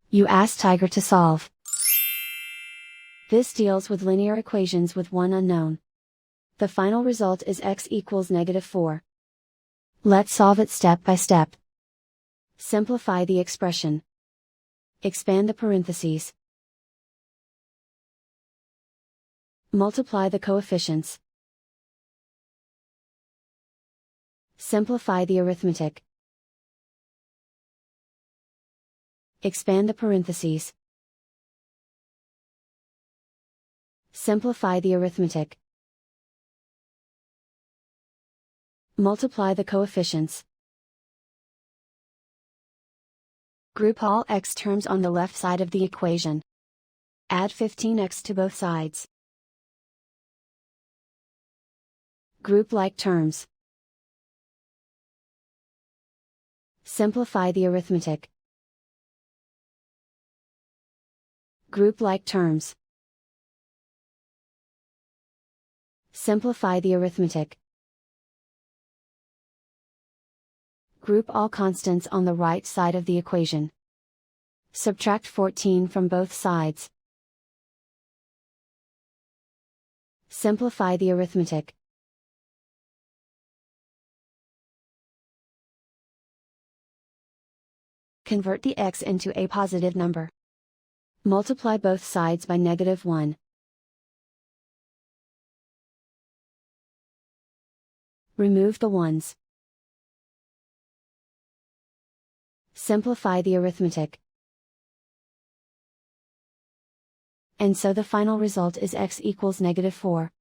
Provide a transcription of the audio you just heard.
You ask Tiger to solve. This deals with linear equations with one unknown. The final result is x equals -4. Let's solve it step by step. Simplify the expression. Expand the parentheses. Multiply the coefficients. Simplify the arithmetic. Expand the parentheses. Simplify the arithmetic. Multiply the coefficients. Group all x terms on the left side of the equation. Add 15x to both sides. Group like terms. Simplify the arithmetic. Group like terms. Simplify the arithmetic. Group all constants on the right side of the equation. Subtract 14 from both sides. Simplify the arithmetic. Convert the x into a positive number. Multiply both sides by -1. Remove the ones. Simplify the arithmetic. And so the final result is x equals -4.